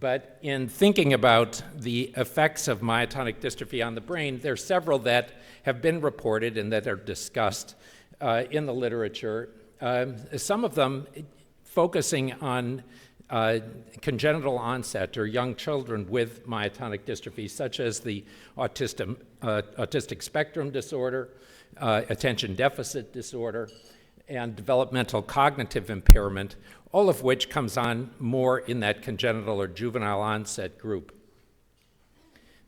But in thinking about the effects of myotonic dystrophy on the brain, there are several that have been reported and that are discussed in the literature. Some of them focusing on congenital onset or young children with myotonic dystrophy, such as the autistic spectrum disorder, attention deficit disorder, and developmental cognitive impairment, all of which comes on more in that congenital or juvenile onset group.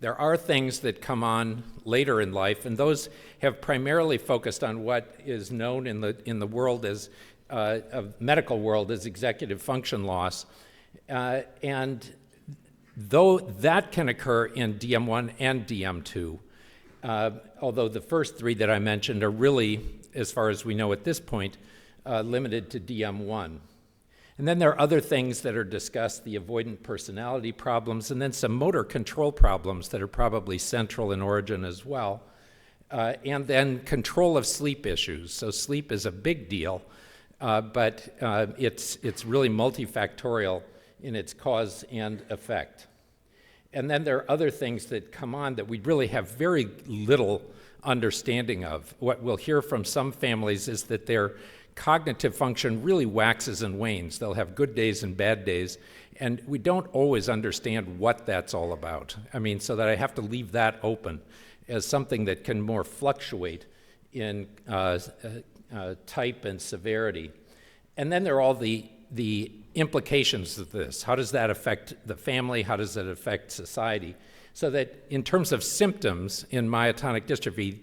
There are things that come on later in life, and those have primarily focused on what is known in the world as medical world as executive function loss. And though that can occur in DM1 and DM2, although the first three that I mentioned are really, as far as we know at this point, limited to DM1. And then there are other things that are discussed, the avoidant personality problems, and then some motor control problems that are probably central in origin as well. And then control of sleep issues. So sleep is a big deal, but it's really multifactorial in its cause and effect. And then there are other things that come on that we really have very little understanding of. What we'll hear from some families is that their cognitive function really waxes and wanes. They'll have good days and bad days, and we don't always understand what that's all about. I mean, so that I have to leave that open as something that can more fluctuate in type and severity. And then there are all the implications of this. How does that affect the family? How does that affect society? So that in terms of symptoms in myotonic dystrophy,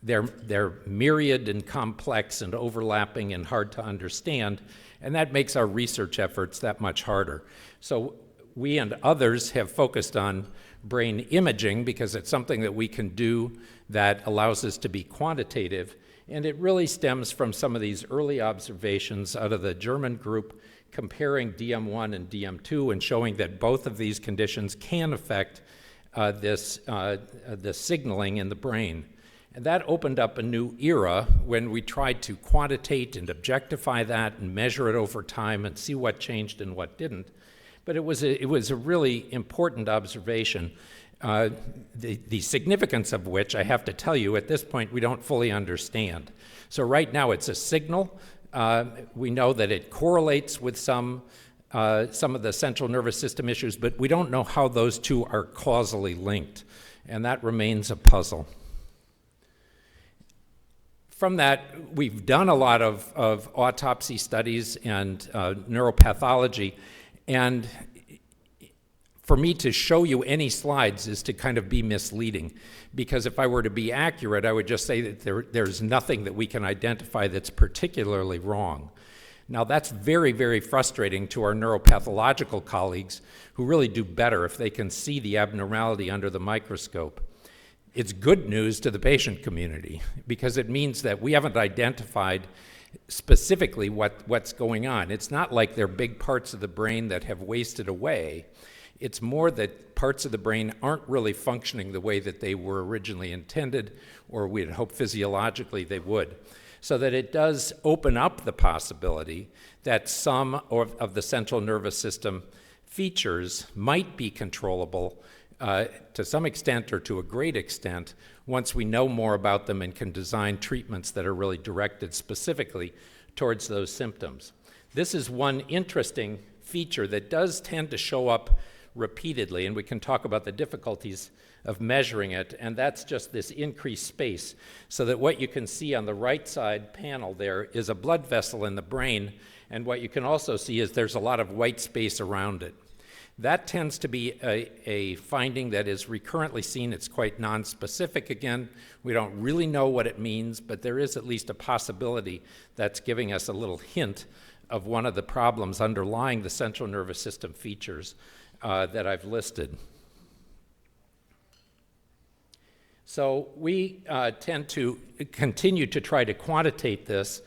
they're myriad and complex and overlapping and hard to understand, and that makes our research efforts that much harder. So we and others have focused on brain imaging because it's something that we can do that allows us to be quantitative, and it really stems from some of these early observations out of the German group comparing DM1 and DM2 and showing that both of these conditions can affect the signaling in the brain. And that opened up a new era when we tried to quantitate and objectify that and measure it over time and see what changed and what didn't. But it was a really important observation, the significance of which, I have to tell you, at this point, we don't fully understand. So right now, it's a signal. We know that it correlates with some of the central nervous system issues, but we don't know how those two are causally linked, and that remains a puzzle. From that, we've done a lot of autopsy studies and neuropathology, and for me to show you any slides is to kind of be misleading, because if I were to be accurate, I would just say that there's nothing that we can identify that's particularly wrong. Now, that's very, very frustrating to our neuropathological colleagues who really do better if they can see the abnormality under the microscope. It's good news to the patient community because it means that we haven't identified specifically what's going on. It's not like they're big parts of the brain that have wasted away. It's more that parts of the brain aren't really functioning the way that they were originally intended or we had hoped physiologically they would. So that it does open up the possibility that some of the central nervous system features might be controllable to some extent or to a great extent once we know more about them and can design treatments that are really directed specifically towards those symptoms. This is one interesting feature that does tend to show up repeatedly, and we can talk about the difficulties of measuring it, and that's just this increased space, so that what you can see on the right side panel there is a blood vessel in the brain, and what you can also see is there's a lot of white space around it. That tends to be a finding that is recurrently seen. It's quite nonspecific again. We don't really know what it means, but there is at least a possibility that's giving us a little hint of one of the problems underlying the central nervous system features that I've listed. So we tend to continue to try to quantitate this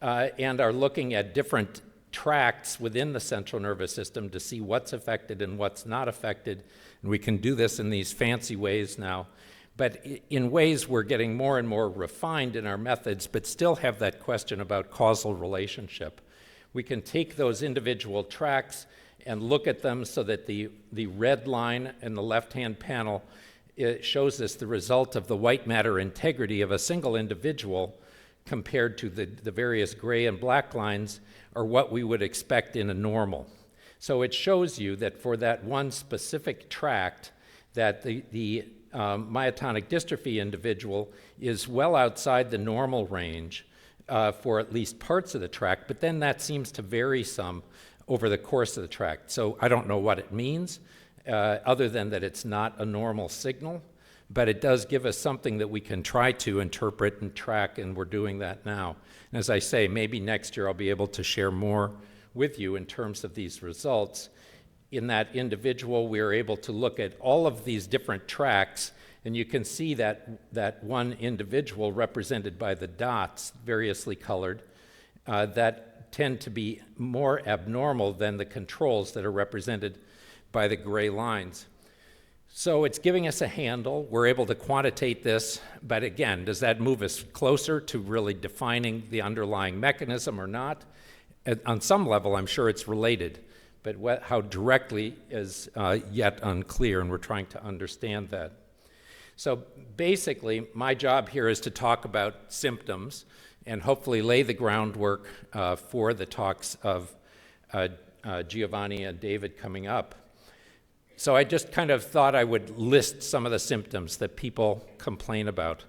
and are looking at different tracts within the central nervous system to see what's affected and what's not affected. And we can do this in these fancy ways now. But in ways we're getting more and more refined in our methods, but still have that question about causal relationship. We can take those individual tracts and look at them so that the red line in the left-hand panel, it shows us the result of the white matter integrity of a single individual compared to the various gray and black lines, are what we would expect in a normal. So it shows you that for that one specific tract, that the myotonic dystrophy individual is well outside the normal range for at least parts of the tract, but then that seems to vary some over the course of the tract. So I don't know what it means, other than that it's not a normal signal, but it does give us something that we can try to interpret and track, and we're doing that now. And as I say, maybe next year I'll be able to share more with you in terms of these results. In that individual, we are able to look at all of these different tracts, and you can see that one individual represented by the dots, variously colored, that tend to be more abnormal than the controls that are represented by the gray lines. So it's giving us a handle. We're able to quantitate this, but again, does that move us closer to really defining the underlying mechanism or not? On some level, I'm sure it's related, but how directly is yet unclear, and we're trying to understand that. So basically, my job here is to talk about symptoms and hopefully lay the groundwork for the talks of Giovanni and David coming up. So I just kind of thought I would list some of the symptoms that people complain about.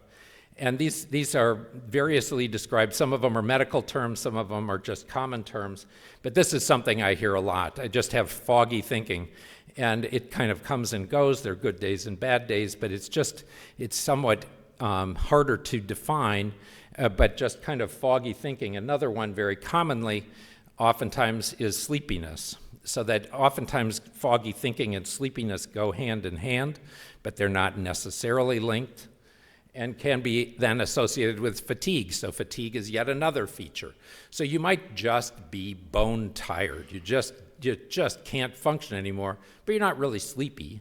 And these are variously described. Some of them are medical terms, some of them are just common terms. But this is something I hear a lot. I just have foggy thinking. And it kind of comes and goes. There are good days and bad days, but it's somewhat harder to define, but just kind of foggy thinking. Another one very commonly, oftentimes, is sleepiness. So that oftentimes foggy thinking and sleepiness go hand in hand, but they're not necessarily linked, and can be then associated with fatigue. So fatigue is yet another feature. So you might just be bone tired. You just can't function anymore, but you're not really sleepy.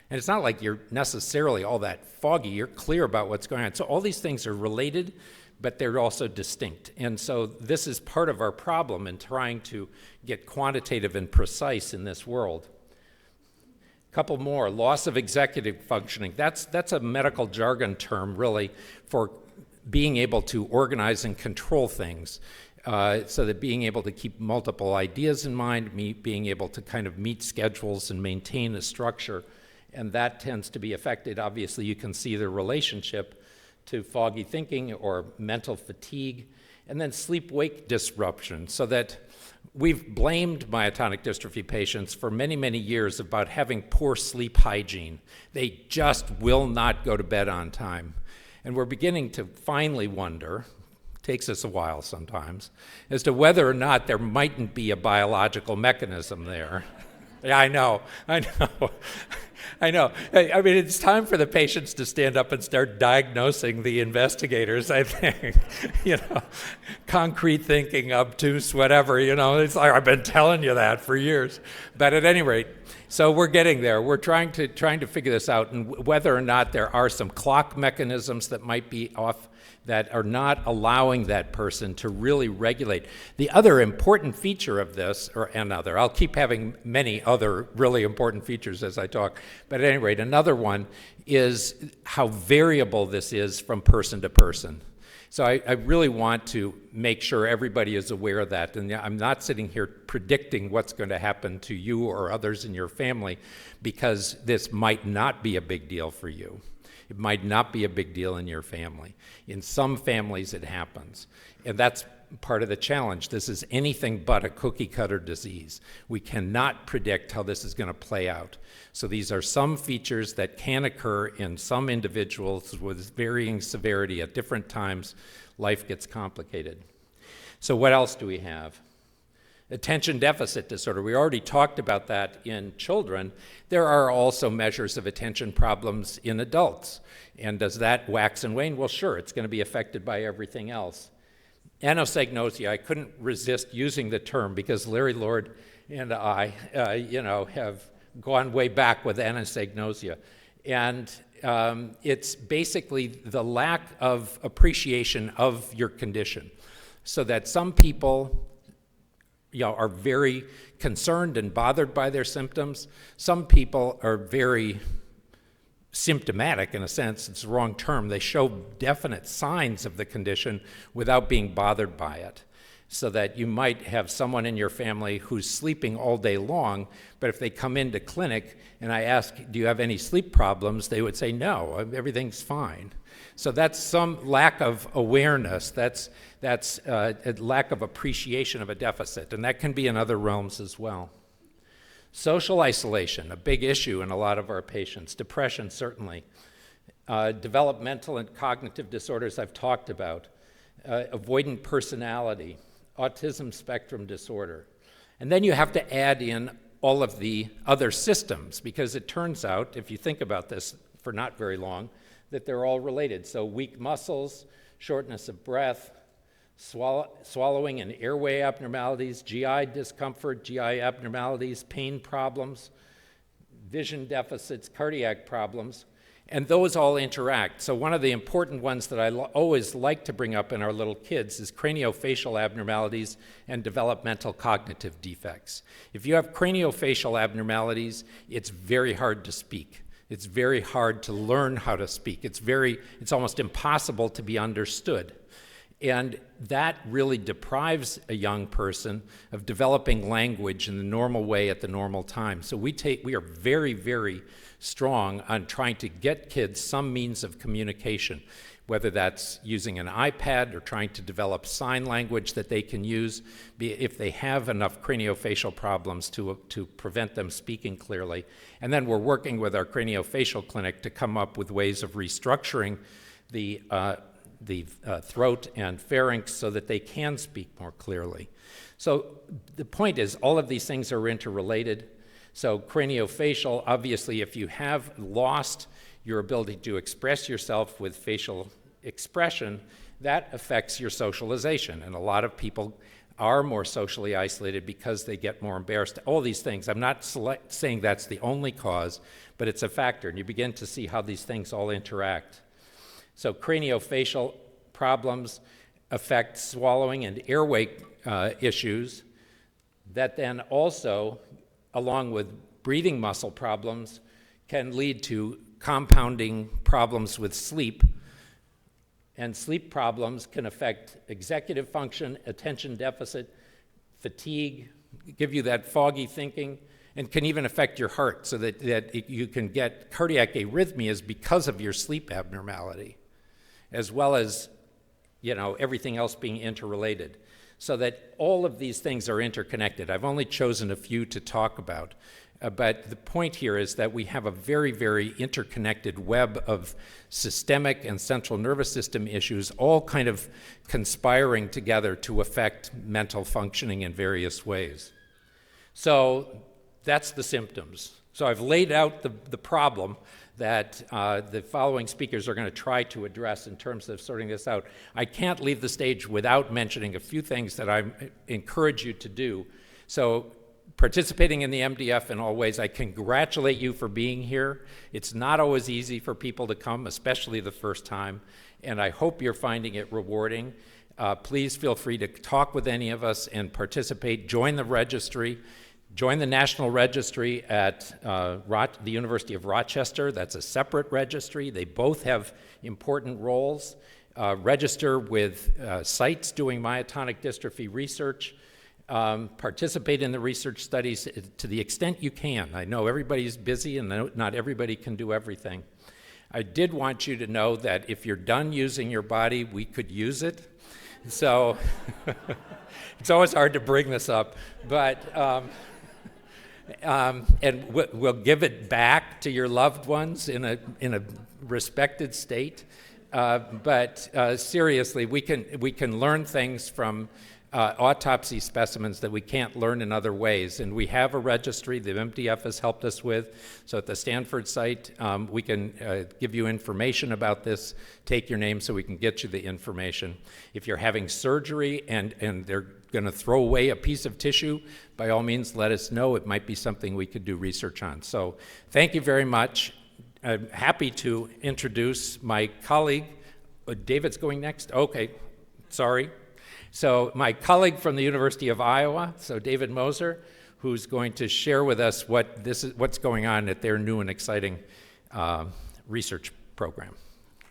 And it's not like you're necessarily all that foggy. You're clear about what's going on. So all these things are related, but they're also distinct. And so this is part of our problem in trying to get quantitative and precise in this world. A couple more. Loss of executive functioning. That's a medical jargon term, really, for being able to organize and control things. So that being able to keep multiple ideas in mind, being able to kind of meet schedules and maintain a structure, and that tends to be affected. Obviously, you can see the relationship to foggy thinking or mental fatigue, and then sleep-wake disruption, so that we've blamed myotonic dystrophy patients for many, many years about having poor sleep hygiene. They just will not go to bed on time. And we're beginning to finally wonder, takes us a while sometimes, as to whether or not there mightn't be a biological mechanism there. Yeah, I know. I mean, it's time for the patients to stand up and start diagnosing the investigators, I think. Concrete thinking, obtuse, whatever, It's like, I've been telling you that for years. But at any rate, so we're getting there. We're trying to figure this out, and whether or not there are some clock mechanisms that might be off that are not allowing that person to really regulate. The other important feature of this, I'll keep having many other really important features as I talk, but at any rate, another one is how variable this is from person to person. So I really want to make sure everybody is aware of that, and I'm not sitting here predicting what's going to happen to you or others in your family, because this might not be a big deal for you. It might not be a big deal in your family. In some families, it happens. And that's part of the challenge. This is anything but a cookie-cutter disease. We cannot predict how this is going to play out. So these are some features that can occur in some individuals with varying severity at different times. Life gets complicated. So what else do we have? Attention deficit disorder. We already talked about that in children. There are also measures of attention problems in adults. And does that wax and wane? Well, sure, it's going to be affected by everything else. Anosognosia, I couldn't resist using the term because Larry Lord and I, have gone way back with anosognosia. And it's basically the lack of appreciation of your condition. So that some people are very concerned and bothered by their symptoms. Some people are very symptomatic, in a sense. It's the wrong term. They show definite signs of the condition without being bothered by it. So that you might have someone in your family who's sleeping all day long, but if they come into clinic and I ask, do you have any sleep problems, they would say, no, everything's fine. So that's some lack of awareness. That's a lack of appreciation of a deficit, and that can be in other realms as well. Social isolation, a big issue in a lot of our patients. Depression, certainly. Developmental and cognitive disorders I've talked about. Avoidant personality. Autism spectrum disorder. And then you have to add in all of the other systems, because it turns out, if you think about this for not very long, that they're all related. So weak muscles, shortness of breath, swallowing and airway abnormalities, GI discomfort, GI abnormalities, pain problems, vision deficits, cardiac problems, and those all interact. So one of the important ones that I always like to bring up in our little kids is craniofacial abnormalities and developmental cognitive defects. If you have craniofacial abnormalities, it's very hard to speak. It's very hard to learn how to speak. It's almost impossible to be understood. And that really deprives a young person of developing language in the normal way at the normal time. So we are very, very strong on trying to get kids some means of communication, whether that's using an iPad or trying to develop sign language that they can use if they have enough craniofacial problems to prevent them speaking clearly. And then we're working with our craniofacial clinic to come up with ways of restructuring the throat and pharynx so that they can speak more clearly. So the point is, all of these things are interrelated. So craniofacial, obviously, if you have lost your ability to express yourself with facial expression, that affects your socialization. And a lot of people are more socially isolated because they get more embarrassed. All these things. I'm not saying that's the only cause, but it's a factor. And you begin to see how these things all interact. So craniofacial problems affect swallowing and airway issues that then also, along with breathing muscle problems, can lead to compounding problems with sleep. And sleep problems can affect executive function, attention deficit, fatigue, give you that foggy thinking, and can even affect your heart so that you can get cardiac arrhythmias because of your sleep abnormality, as well as everything else being interrelated. So that all of these things are interconnected. I've only chosen a few to talk about, but the point here is that we have a very, very interconnected web of systemic and central nervous system issues, all kind of conspiring together to affect mental functioning in various ways. So that's the symptoms. So I've laid out the problem that the following speakers are going to try to address in terms of sorting this out. I can't leave the stage without mentioning a few things that I encourage you to do. So participating in the MDF in all ways, I congratulate you for being here. It's not always easy for people to come, especially the first time, and I hope you're finding it rewarding. Please feel free to talk with any of us and participate. Join the registry. Join the National Registry at the University of Rochester. That's a separate registry. They both have important roles. Register with sites doing myotonic dystrophy research. Participate in the research studies to the extent you can. I know everybody's busy and not everybody can do everything. I did want you to know that if you're done using your body, we could use it. So it's always hard to bring this up, but and we'll give it back to your loved ones in a respected state. But seriously, we can learn things from autopsy specimens that we can't learn in other ways. And we have a registry the MDF has helped us with. So at the Stanford site, we can give you information about this, take your name so we can get you the information. If you're having surgery and they're going to throw away a piece of tissue, by all means, let us know. It might be something we could do research on. So thank you very much. I'm happy to introduce my colleague. David's going next? Okay, sorry. So my colleague from the University of Iowa, so David Moser, who's going to share with us what's going on at their new and exciting research program.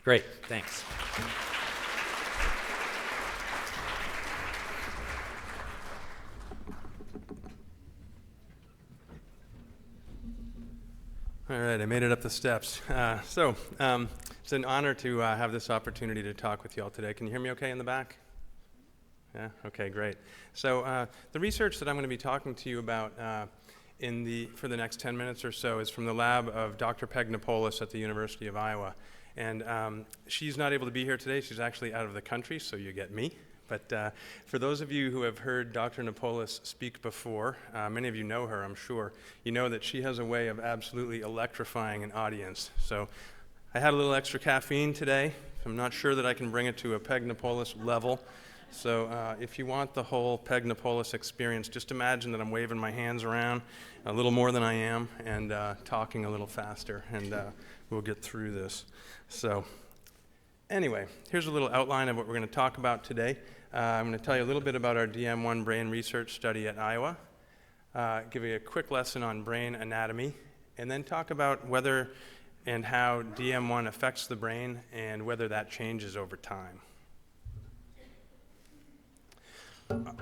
Great, thanks. All right, I made it up the steps. It's an honor to have this opportunity to talk with you all today. Can you hear me okay in the back? Yeah, okay, great. So the research that I'm going to be talking to you about for the next 10 minutes or so is from the lab of Dr. Pagnopoulos at the University of Iowa. And she's not able to be here today. She's actually out of the country, so you get me. But for those of you who have heard Dr. Napoulos speak before, many of you know her, I'm sure, you know that she has a way of absolutely electrifying an audience. So I had a little extra caffeine today. I'm not sure that I can bring it to a Pagnopoulos level. So if you want the whole Pagnopoulos experience, just imagine that I'm waving my hands around a little more than I am and talking a little faster, and we'll get through this. So anyway, here's a little outline of what we're going to talk about today. I'm going to tell you a little bit about our DM1 brain research study at Iowa, give you a quick lesson on brain anatomy, and then talk about whether and how DM1 affects the brain and whether that changes over time.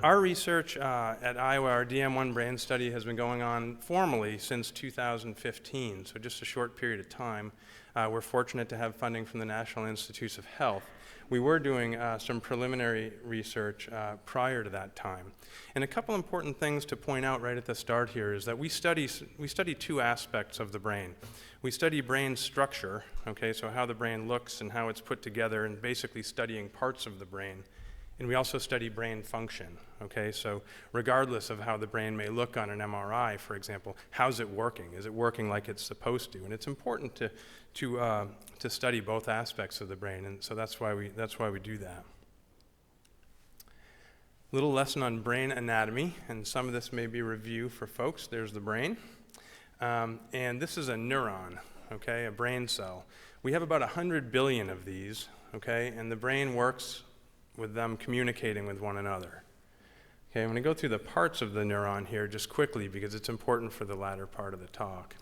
Our research at Iowa, our DM1 brain study, has been going on formally since 2015, so just a short period of time. We're fortunate to have funding from the National Institutes of Health. We were doing some preliminary research prior to that time. And a couple important things to point out right at the start here is that we study two aspects of the brain. We study brain structure, okay, so how the brain looks and how it's put together, and basically studying parts of the brain. And we also study brain function, okay? So regardless of how the brain may look on an MRI, for example, how's it working? Is it working like it's supposed to? And it's important to study both aspects of the brain, and so that's why we do that. Little lesson on brain anatomy, and some of this may be review for folks. There's the brain, and this is a neuron, okay, a brain cell. We have about 100 billion of these, okay, and the brain works with them communicating with one another. Okay, I'm going to go through the parts of the neuron here just quickly because it's important for the latter part of the talk.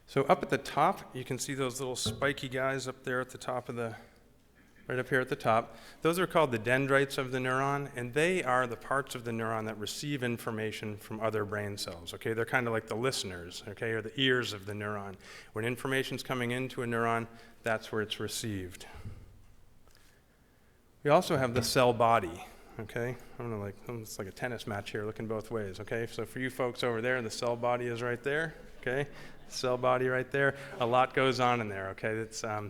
So up at the top, you can see those little spiky guys up there at the top right up here at the top. Those are called the dendrites of the neuron, and they are the parts of the neuron that receive information from other brain cells, okay? They're kind of like the listeners, okay, or the ears of the neuron. When information's coming into a neuron, that's where it's received. We also have the cell body, okay? It's like a tennis match here, looking both ways, okay? So for you folks over there, the cell body is right there, okay? Cell body right there. A lot goes on in there, okay? It's a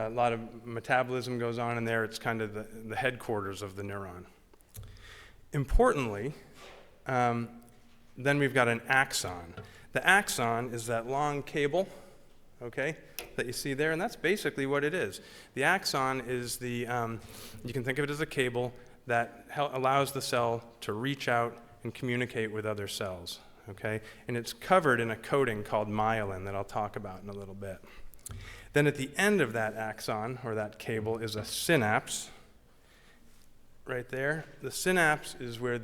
lot of metabolism goes on in there. It's kind of the headquarters of the neuron. Importantly, then we've got an axon. The axon is that long cable, okay, that you see there, and that's basically what it is. The axon is you can think of it as a cable that allows the cell to reach out and communicate with other cells, okay? And it's covered in a coating called myelin that I'll talk about in a little bit. Then at the end of that axon, or that cable, is a synapse right there. The synapse is where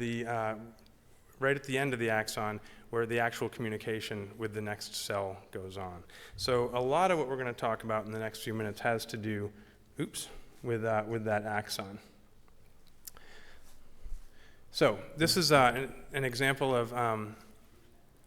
right at the end of the axon, where the actual communication with the next cell goes on. So a lot of what we're going to talk about in the next few minutes has to do, with that axon. So this is an example of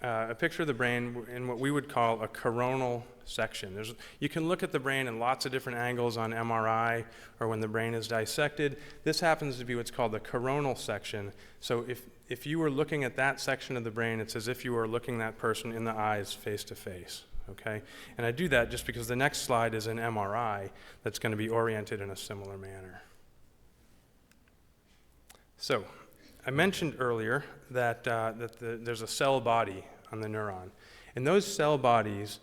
a picture of the brain in what we would call a coronal section. You can look at the brain in lots of different angles on MRI or when the brain is dissected. This happens to be what's called the coronal section. So if you were looking at that section of the brain, it's as if you were looking that person in the eyes face to face, okay? And I do that just because the next slide is an MRI that's going to be oriented in a similar manner. So I mentioned earlier that there's a cell body on the neuron, and those cell bodies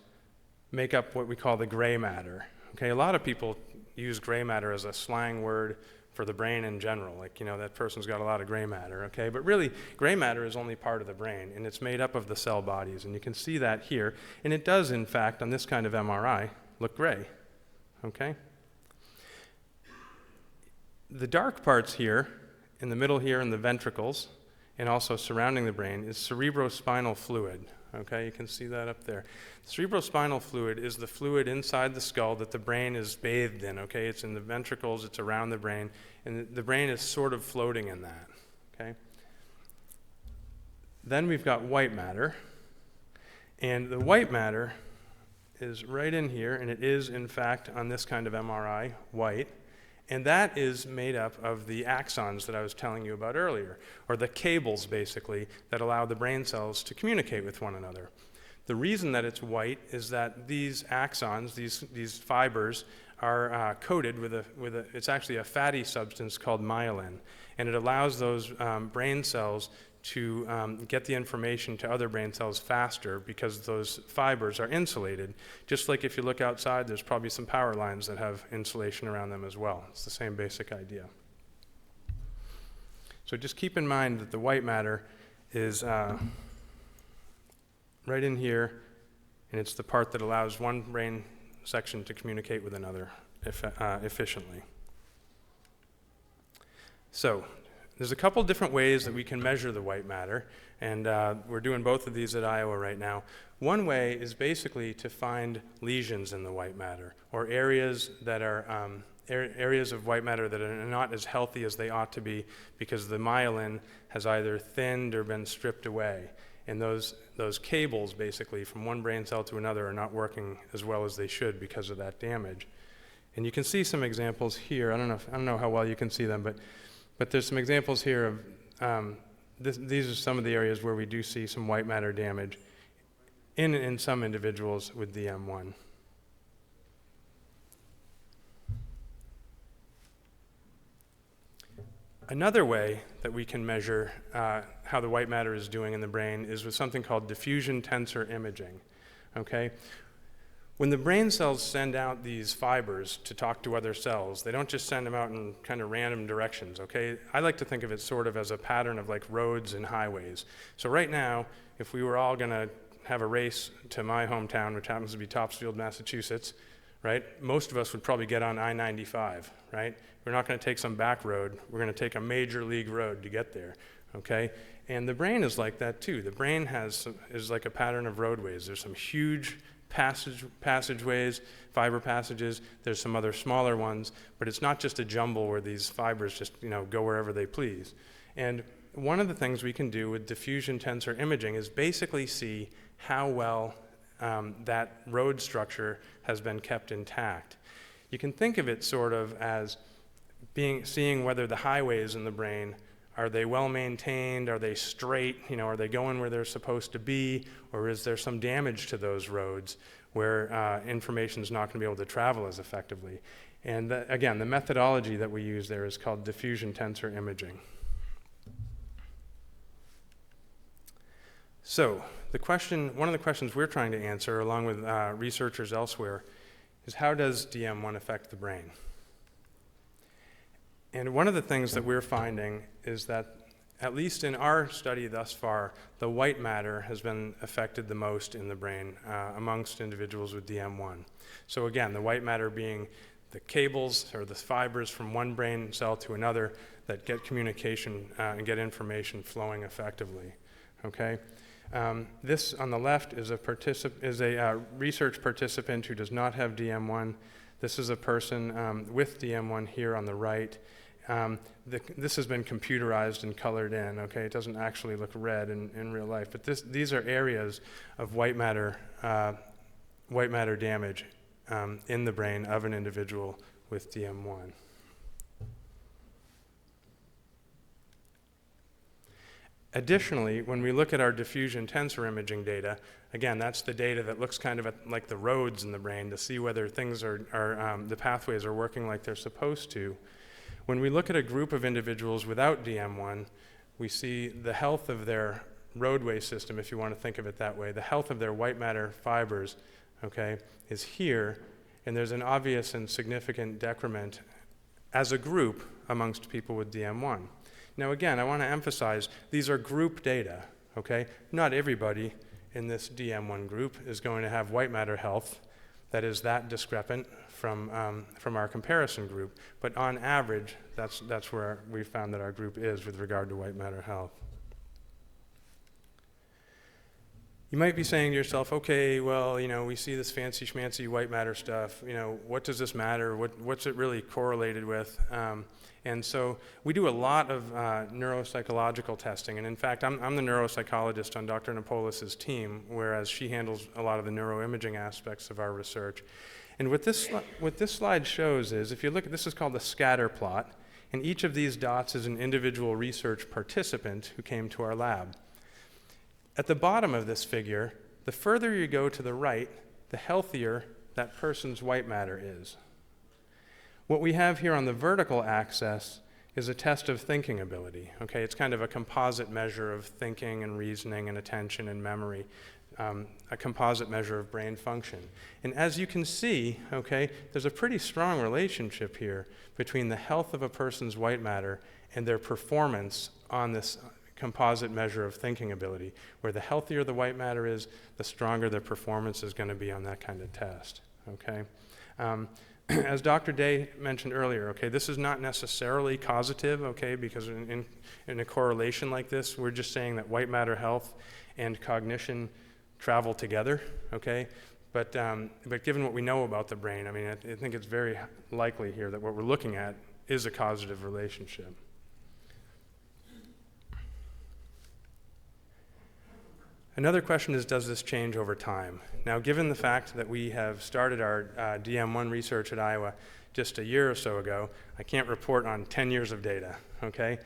make up what we call the gray matter. Okay, a lot of people use gray matter as a slang word for the brain in general, like, you know, that person's got a lot of gray matter, okay? But really, gray matter is only part of the brain, and it's made up of the cell bodies, and you can see that here, and it does, in fact, on this kind of MRI, look gray, okay? The dark parts here, in the middle here in the ventricles, and also surrounding the brain, is cerebrospinal fluid. Okay, you can see that up there. Cerebrospinal fluid is the fluid inside the skull that the brain is bathed in. Okay, it's in the ventricles, it's around the brain, and the brain is sort of floating in that. Okay. Then we've got white matter, and the white matter is right in here, and it is, in fact, on this kind of MRI, white. And that is made up of the axons that I was telling you about earlier, or the cables, basically, that allow the brain cells to communicate with one another. The reason that it's white is that these axons, these fibers, are coated with it's actually a fatty substance called myelin, and it allows those brain cells to get the information to other brain cells faster because those fibers are insulated. Just like if you look outside, there's probably some power lines that have insulation around them as well. It's the same basic idea. So just keep in mind that the white matter is right in here, and it's the part that allows one brain section to communicate with another efficiently. So there's a couple different ways that we can measure the white matter, and we're doing both of these at Iowa right now. One way is basically to find lesions in the white matter, or areas that are areas of white matter that are not as healthy as they ought to be because the myelin has either thinned or been stripped away. And those cables, basically, from one brain cell to another are not working as well as they should because of that damage. And you can see some examples here. I don't know how well you can see them, but there's some examples here of these are some of the areas where we do see some white matter damage in some individuals with DM1. Another way that we can measure how the white matter is doing in the brain is with something called diffusion tensor imaging. Okay? When the brain cells send out these fibers to talk to other cells, they don't just send them out in kind of random directions, okay? I like to think of it sort of as a pattern of like roads and highways. So right now, if we were all going to have a race to my hometown, which happens to be Topsfield, Massachusetts, right? Most of us would probably get on I-95, right? We're not going to take some back road. We're going to take a major league road to get there, okay? And the brain is like that too. The brain is like a pattern of roadways. There's some huge passageways, fiber passages. There's some other smaller ones, but it's not just a jumble where these fibers just go wherever they please. And one of the things we can do with diffusion tensor imaging is basically see how well that road structure has been kept intact. You can think of it sort of as seeing whether the highways in the brain, are they well maintained? Are they straight? Are they going where they're supposed to be? Or is there some damage to those roads where information is not going to be able to travel as effectively? And again, the methodology that we use there is called diffusion tensor imaging. So one of the questions we're trying to answer, along with researchers elsewhere, is how does DM1 affect the brain? And one of the things that we're finding is that, at least in our study thus far, the white matter has been affected the most in the brain amongst individuals with DM1. So again, the white matter being the cables or the fibers from one brain cell to another that get communication and get information flowing effectively. Okay? This on the left is a research participant who does not have DM1. This is a person with DM1 here on the right. This has been computerized and colored in, okay? It doesn't actually look red in real life, but these are areas of white matter damage in the brain of an individual with DM1. Additionally, when we look at our diffusion tensor imaging data, again, that's the data that looks kind of like the roads in the brain to see whether things the pathways are working like they're supposed to. When we look at a group of individuals without DM1, we see the health of their roadway system, if you want to think of it that way, the health of their white matter fibers, okay, is here, and there's an obvious and significant decrement as a group amongst people with DM1. Now again, I want to emphasize these are group data, okay? Not everybody in this DM1 group is going to have white matter health that is that discrepant from our comparison group. But on average, that's where we found that our group is with regard to white matter health. You might be saying to yourself, okay, well, we see this fancy schmancy white matter stuff. What does this matter? What's it really correlated with? And so we do a lot of neuropsychological testing. And in fact, I'm the neuropsychologist on Dr. Napolis's team, whereas she handles a lot of the neuroimaging aspects of our research. And what this slide shows is, if you look at this, is called the scatter plot. And each of these dots is an individual research participant who came to our lab. At the bottom of this figure, the further you go to the right, the healthier that person's white matter is. What we have here on the vertical axis is a test of thinking ability. Okay, it's kind of a composite measure of thinking and reasoning and attention and memory, a composite measure of brain function. And as you can see, okay, there's a pretty strong relationship here between the health of a person's white matter and their performance on this composite measure of thinking ability, where the healthier the white matter is, the stronger their performance is going to be on that kind of test, okay? As Dr. Day mentioned earlier, okay, this is not necessarily causative, okay, because in a correlation like this, we're just saying that white matter health and cognition travel together, okay? But given what we know about the brain, I mean, I think it's very likely here that what we're looking at is a causative relationship. Another question is, does this change over time? Now, given the fact that we have started our DM1 research at Iowa just a year or so ago, I can't report on 10 years of data, okay?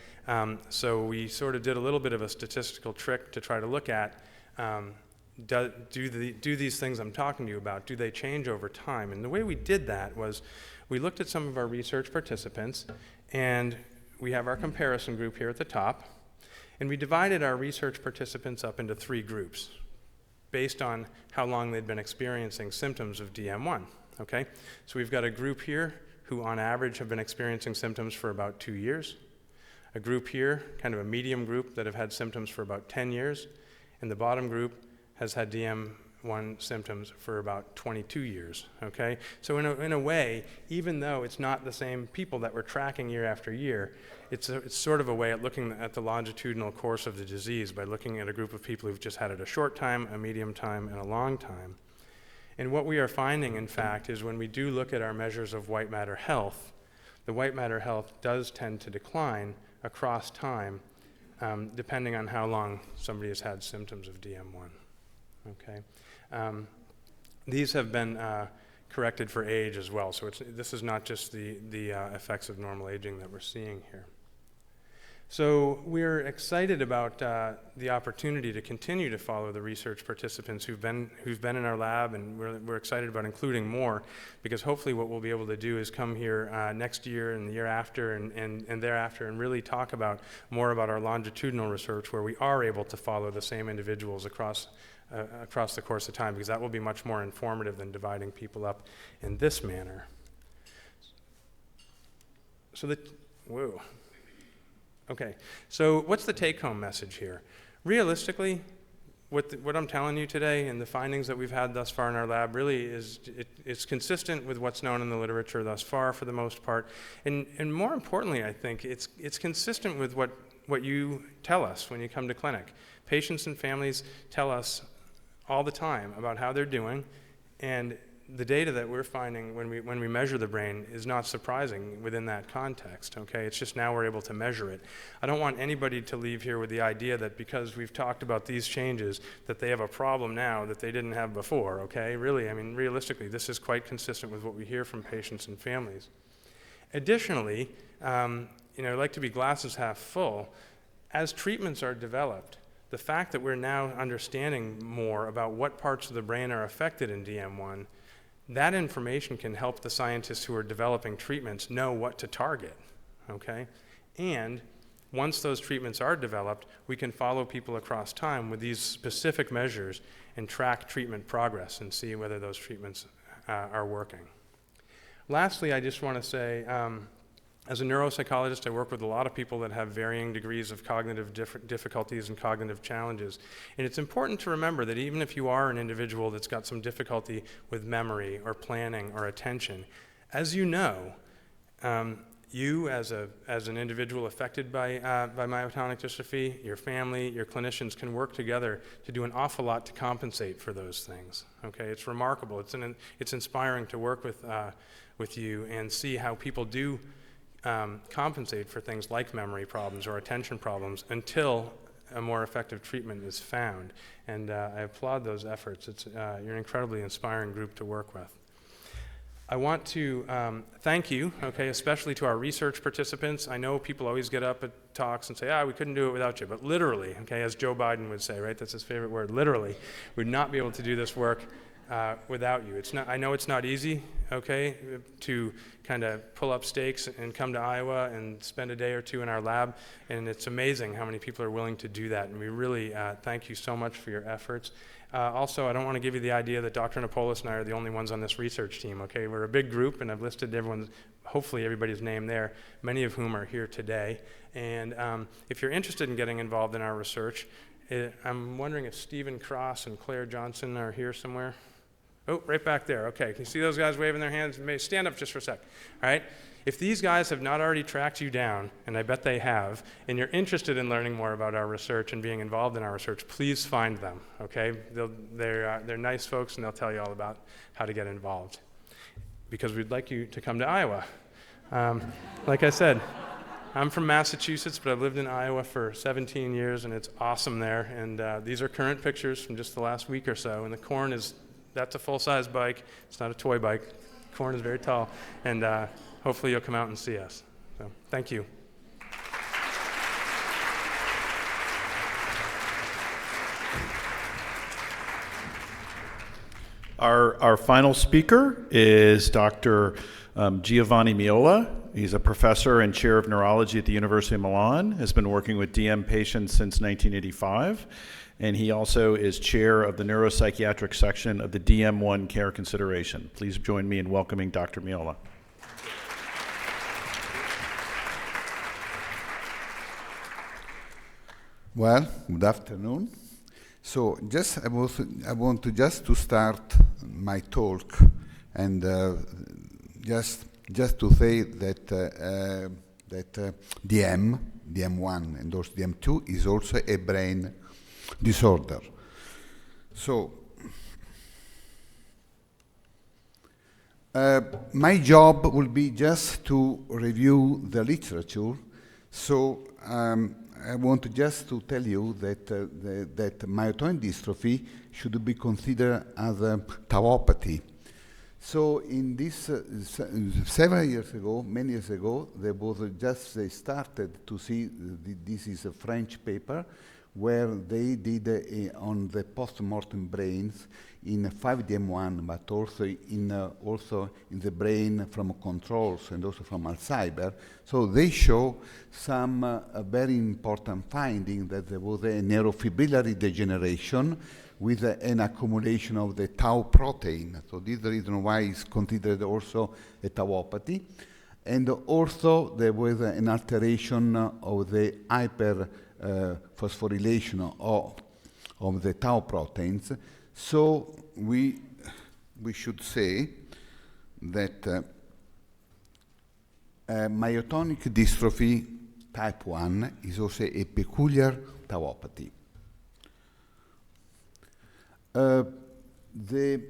So we sort of did a little bit of a statistical trick to try to look at, do these things I'm talking to you about, do they change over time? And the way we did that was we looked at some of our research participants, and we have our comparison group here at the top. And we divided our research participants up into 3 groups based on how long they'd been experiencing symptoms of DM1, okay? So we've got a group here who on average have been experiencing symptoms for about 2 years, a group here, kind of a medium group, that have had symptoms for about 10 years, and the bottom group has had DM1 symptoms for about 22 years, okay? So in a way, even though it's not the same people that we're tracking year after year, it's sort of a way at looking at the longitudinal course of the disease by looking at a group of people who've just had it a short time, a medium time, and a long time. And what we are finding, in fact, is when we do look at our measures of white matter health, the white matter health does tend to decline across time, depending on how long somebody has had symptoms of DM1, okay? These have been corrected for age as well, so this is not just the effects of normal aging that we're seeing here. So we're excited about the opportunity to continue to follow the research participants who've been in our lab, and we're excited about including more, because hopefully what we'll be able to do is come here next year and the year after and thereafter and really talk about more about our longitudinal research, where we are able to follow the same individuals across the course of time, because that will be much more informative than dividing people up in this manner. So whoa. Okay, so what's the take-home message here? Realistically, what I'm telling you today and the findings that we've had thus far in our lab really it's consistent with what's known in the literature thus far for the most part. And more importantly, I think it's consistent with what you tell us when you come to clinic. Patients and families tell us all the time about how they're doing, and the data that we're finding when we measure the brain is not surprising within that context, okay? It's just now we're able to measure it. I don't want anybody to leave here with the idea that because we've talked about these changes that they have a problem now that they didn't have before, okay? Really, I mean, realistically, this is quite consistent with what we hear from patients and families. Additionally, I'd like to be glasses half full. As treatments are developed, the fact that we're now understanding more about what parts of the brain are affected in DM1, that information can help the scientists who are developing treatments know what to target, okay? And once those treatments are developed, we can follow people across time with these specific measures and track treatment progress and see whether those treatments are working. Lastly, I just want to say, As a neuropsychologist, I work with a lot of people that have varying degrees of cognitive difficulties and cognitive challenges. And it's important to remember that even if you are an individual that's got some difficulty with memory or planning or attention, as you know, you as an individual affected by myotonic dystrophy, your family, your clinicians can work together to do an awful lot to compensate for those things. Okay, it's remarkable. It's inspiring to work with you and see how people do compensate for things like memory problems or attention problems until a more effective treatment is found. And I applaud those efforts. You're an incredibly inspiring group to work with. I want to thank you, okay, especially to our research participants. I know people always get up at talks and say, we couldn't do it without you, but literally, okay, as Joe Biden would say, right, that's his favorite word, literally, we'd not be able to do this work without you. I know it's not easy, okay, to kind of pull up stakes and come to Iowa and spend a day or two in our lab, and it's amazing how many people are willing to do that, and we really thank you so much for your efforts. Also, I don't want to give you the idea that Dr. Napolis and I are the only ones on this research team, okay? We're a big group, and I've listed hopefully everybody's name there, many of whom are here today. And if you're interested in getting involved in our research, I'm wondering if Stephen Cross and Claire Johnson are here somewhere. Oh, right back there. Okay, can you see those guys waving their hands? Maybe stand up just for a sec. All right? If these guys have not already tracked you down, and I bet they have, and you're interested in learning more about our research and being involved in our research, please find them, okay? They're nice folks, and they'll tell you all about how to get involved. Because we'd like you to come to Iowa. Like I said, I'm from Massachusetts, but I've lived in Iowa for 17 years, and it's awesome there. And these are current pictures from just the last week or so, and the corn that's a full-size bike. It's not a toy bike. Corn is very tall, and hopefully you'll come out and see us. So, thank you. Our final speaker is Dr. Giovanni Meola. He's a professor and chair of neurology at the University of Milan, has been working with DM patients since 1985, and he also is chair of the neuropsychiatric section of the DM1 Care Consideration. Please join me in welcoming Dr. Meola. Well, good afternoon. So I want to start my talk and just to say that DM1 and also DM2 is also a brain disorder. So my job will be just to review the literature. So I want just to tell you that that myotonic dystrophy should be considered as a tauopathy. So in this, several years ago, many years ago, they started to see, this is a French paper, where they did on the post-mortem brains in 5DM1, but also in the brain from controls and also from Alzheimer. So they show some very important finding that there was a neurofibrillary degeneration with an accumulation of the tau protein. So this is the reason why it's considered also a tauopathy. And also there was an alteration of the phosphorylation of the tau proteins. So we should say that myotonic dystrophy type 1 is also a peculiar tauopathy. The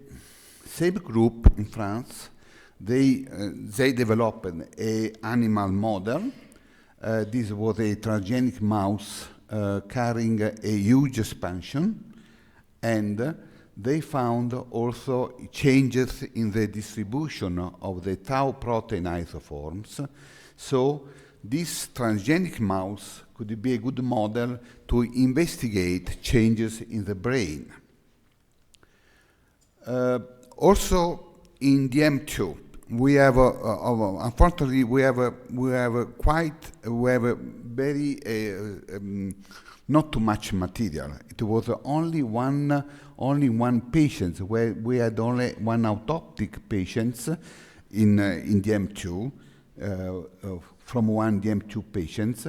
same group in France, they developed an animal model. This was a transgenic mouse carrying a huge expansion, and they found also changes in the distribution of the tau protein isoforms. So this transgenic mouse could be a good model to investigate changes in the brain. Also in DM2, we have unfortunately we have very not too much material. It was only one patient where we had only one autoptic patients in DM2, from one DM2 patients.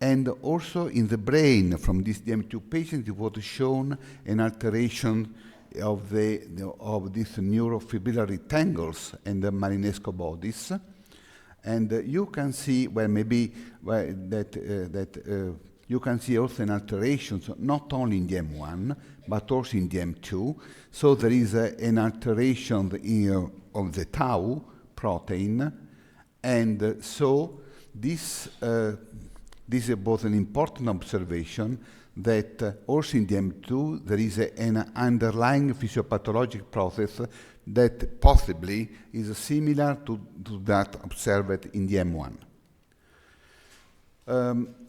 And also in the brain from this DM2 patient, it was shown an alteration of these neurofibrillary tangles and the Marinesco bodies. And you can see, well, maybe you can see also an alteration, so not only in DM1, but also in DM2. So there is an alteration of the tau protein. And so this was an important observation that also in DM2 there is an underlying physiopathologic process that possibly is similar to that observed in DM1.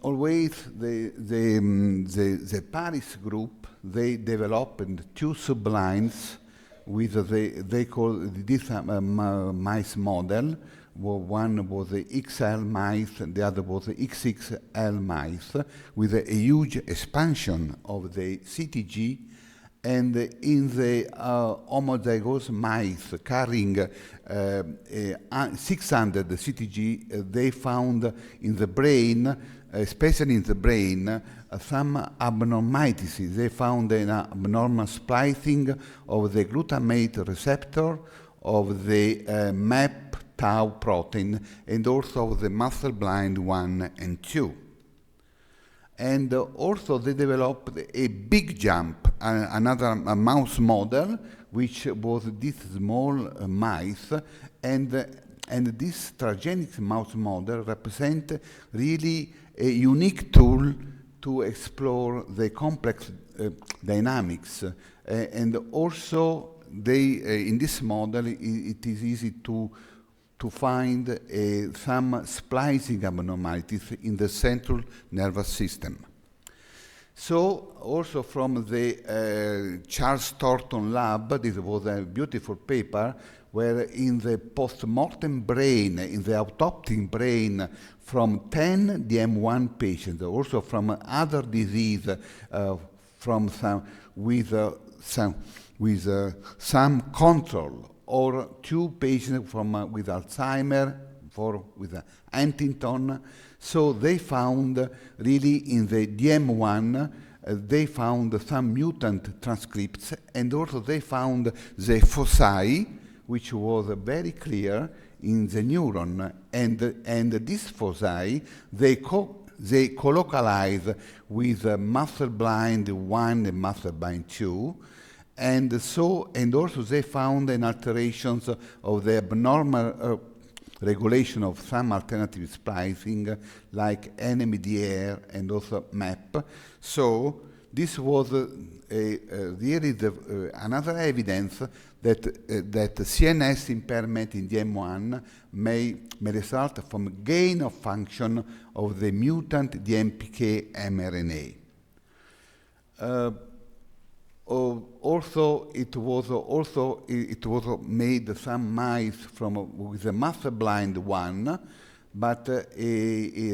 Always the Paris group, they developed two sublines with they call this mice model. One was the XL mice, and the other was the XXL mice, with a huge expansion of the CTG. And in the homozygous mice carrying 600 CTG, they found in the brain, especially in the brain, some abnormalities. They found an abnormal splicing of the glutamate receptor, of the MAP tau protein, and also of the muscle blind 1 and 2. And also they developed a big jump, another mouse model, which was this small mice, and this transgenic mouse model represents really a unique tool to explore the complex dynamics. And also they, in this model, it is easy to find some splicing abnormalities in the central nervous system. So also from the Charles Thornton lab, this was a beautiful paper where in the post-mortem brain, in the autopsy brain from 10 DM1 patients, also from other disease, from some with some control, or 2 patients from with Alzheimer, with Huntington. So they found really in the DM1, they found some mutant transcripts, and also they found the foci, which was very clear in the neuron, and these foci, they colocalize with muscle blind 1 and muscle blind 2. And also they found an alterations of the abnormal regulation of some alternative splicing, like NMDR and also MAP. So this was really another evidence that CNS impairment in DM1 may result from gain of function of the mutant DMPK mRNA. Also, it was made some mice with a muscle blind 1, but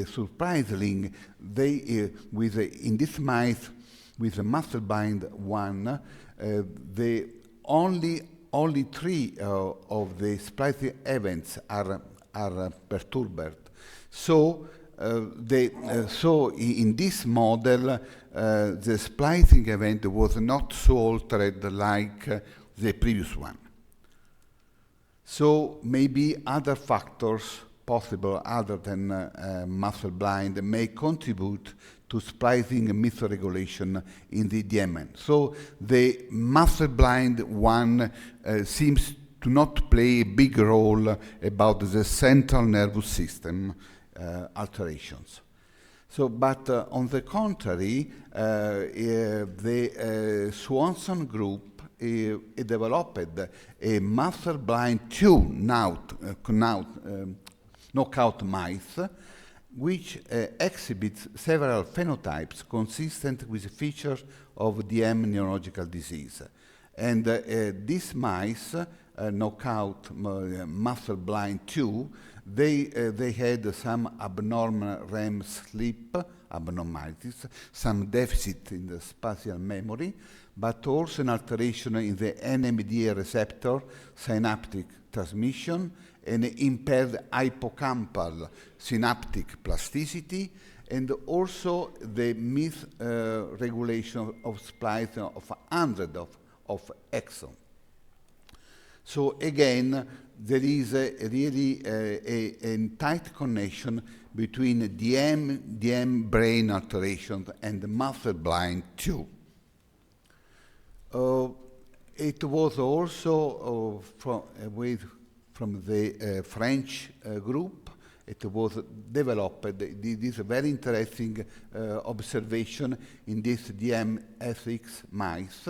surprisingly, in this mice with a muscle blind 1, only 3 of the splicing events are perturbed. So in this model, the splicing event was not so altered like the previous one. So maybe other factors possible other than muscle blind may contribute to splicing misregulation in the DMN. So the muscle blind one seems to not play a big role about the central nervous system alterations. So, but on the contrary, the Swanson group developed a muscle blind 2 knockout mice, which exhibits several phenotypes consistent with features of DM neurological disease. And these mice, knockout muscle blind 2, they had some abnormal REM sleep abnormalities, some deficit in the spatial memory, but also an alteration in the NMDA receptor synaptic transmission, and impaired hippocampal synaptic plasticity, and also the misregulation of splice of hundreds of exons. So again, there is really a tight connection between DM brain alterations and muscle blind too. It was also from the French group. It was developed, this very interesting observation in this DMSX mice,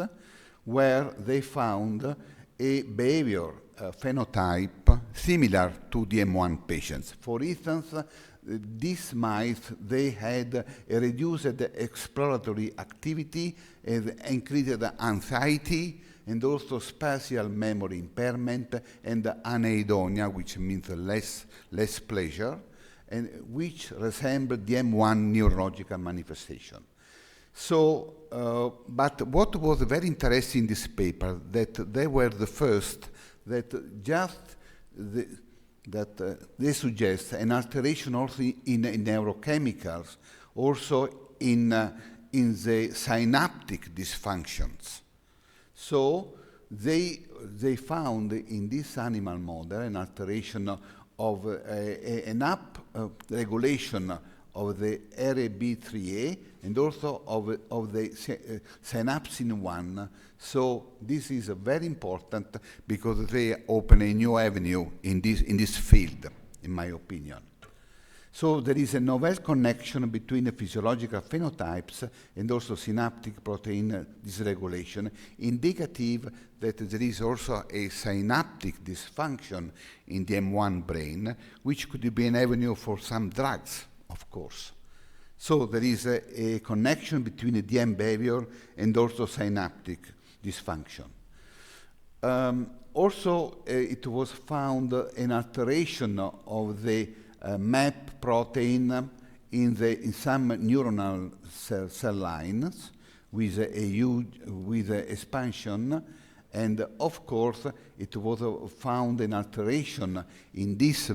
where they found a behavior phenotype similar to DM1 patients. For instance, these mice, they had a reduced exploratory activity, increased anxiety, and also spatial memory impairment, and anhedonia, which means less pleasure, and which resemble DM1 neurological manifestation. So, but what was very interesting in this paper, that they were the first that they suggest an alteration also in neurochemicals, also in the synaptic dysfunctions. So they found in this animal model an alteration of an up regulation of the RAB3A and also of the synapsin 1. So this is very important because they open a new avenue in this field, in my opinion. So there is a novel connection between the physiological phenotypes and also synaptic protein dysregulation, indicative that there is also a synaptic dysfunction in the M1 brain, which could be an avenue for some drugs, of course. So there is a connection between the DM behavior and also synaptic dysfunction. Also, it was found an alteration of the MAP protein in some neuronal cell lines with a expansion, and of course it was found an alteration in this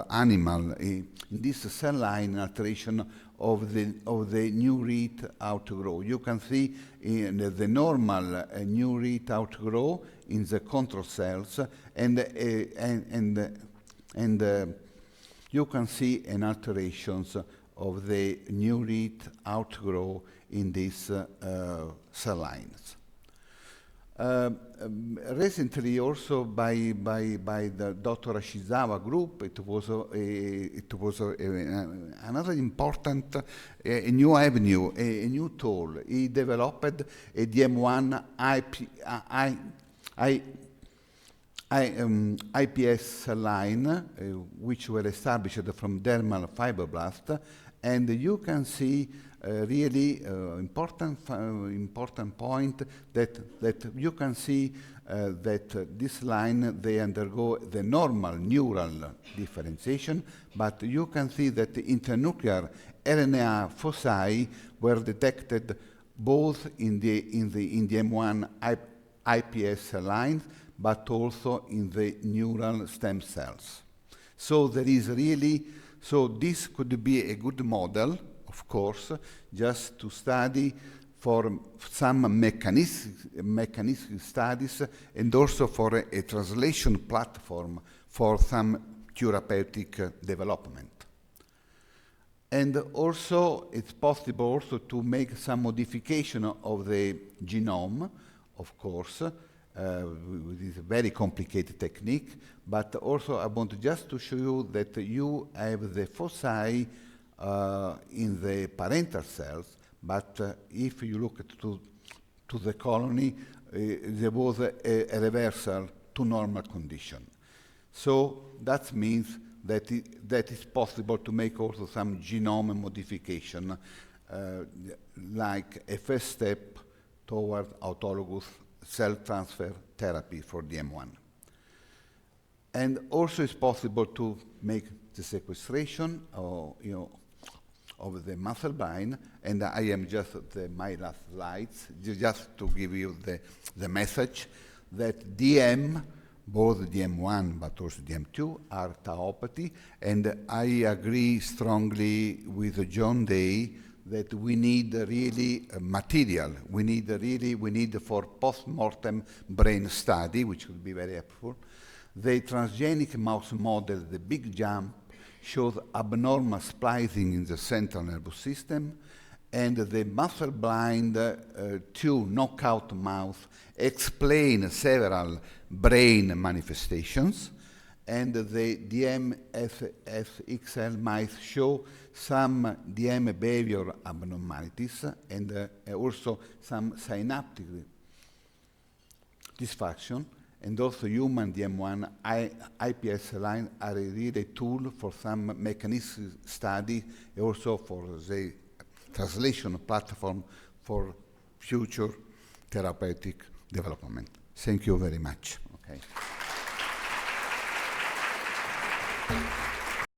animal, in this cell line, an alteration of the neurite outgrow. You can see in the normal neurite outgrow in the control cells, and you can see an alterations of the neurite outgrow in these cell lines. Recently, also by the Dr. Ashizawa group, it was another important a new avenue, a new tool. He developed a DM1 IPS cell line, which were established from dermal fibroblast, and you can see really important point that you can see that this line, they undergo the normal neural differentiation, but you can see that the internuclear RNA foci were detected both in the M1 IPS cell lines, but also in the neural stem cells. So there is really, so this could be a good model, of course, just to study for some mechanistic studies and also for a translation platform for some therapeutic development. And also, it's possible also to make some modification of the genome, of course, with this very complicated technique, but also I want just to show you that you have the foci in the parental cells, but if you look to the colony, there was a reversal to normal condition. So that means that that is possible to make also some genome modification, like a first step toward autologous cell transfer therapy for DM1. And also it's possible to make the sequestration or, of the muscle brain, and I am just my last slides, just to give you the message that DM, both DM1 but also DM2, are tauopathy, and I agree strongly with John Day that we need really material. We need for post-mortem brain study, which will be very helpful. The transgenic mouse model, the big jump, shows abnormal splicing in the central nervous system, and the muscle-blind 2 knockout mouse explain several brain manifestations, and the DMFXL mice show some DM behavior abnormalities and also some synaptic dysfunction, and also human DM1 IPS line are really a tool for some mechanistic study, also for the translation platform for future therapeutic development. Thank you very much. Okay.